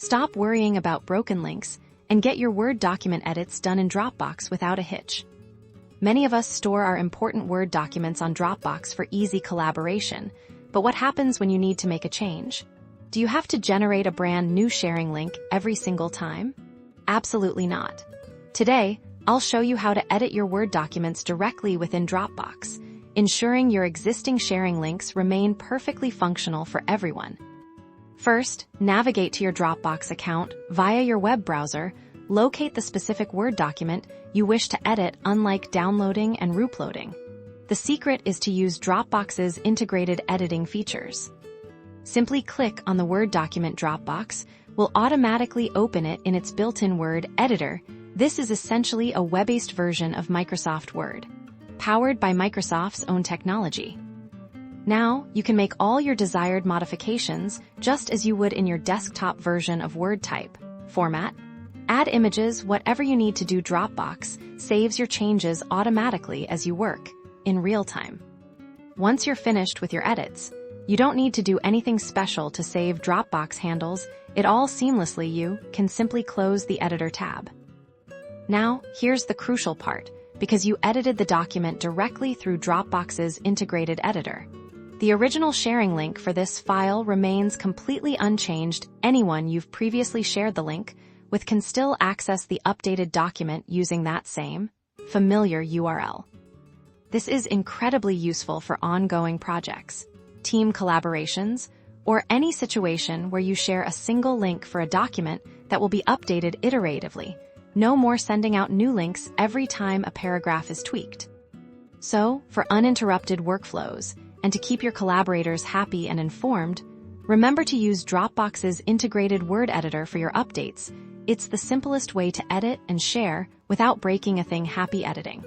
Stop worrying about broken links and get your Word document edits done in Dropbox without a hitch. Many of us store our important Word documents on Dropbox for easy collaboration, but what happens when you need to make a change? Do you have to generate a brand new sharing link every single time? Absolutely not. Today, I'll show you how to edit your Word documents directly within Dropbox, ensuring your existing sharing links remain perfectly functional for everyone. First, navigate to your Dropbox account via your web browser, locate the specific Word document you wish to edit, unlike downloading and reuploading. The secret is to use Dropbox's integrated editing features. Simply click on the Word document Dropbox will automatically open it in its built-in Word editor. This is essentially a web-based version of Microsoft Word, powered by Microsoft's own technology. Now, you can make all your desired modifications just as you would in your desktop version of Word. Type, format, add images, whatever you need to do. Dropbox saves your changes automatically as you work in real time. Once you're finished with your edits, you don't need to do anything special to save. Dropbox handles it all seamlessly. You can simply close the editor tab. Now, here's the crucial part, because you edited the document directly through Dropbox's integrated editor. The original sharing link for this file remains completely unchanged. Anyone you've previously shared the link with can still access the updated document using that same familiar URL. This is incredibly useful for ongoing projects, team collaborations, or any situation where you share a single link for a document that will be updated iteratively. No more sending out new links every time a paragraph is tweaked. So, for uninterrupted workflows, and to keep your collaborators happy and informed, remember to use Dropbox's integrated Word editor for your updates. It's the simplest way to edit and share without breaking a thing. Happy editing!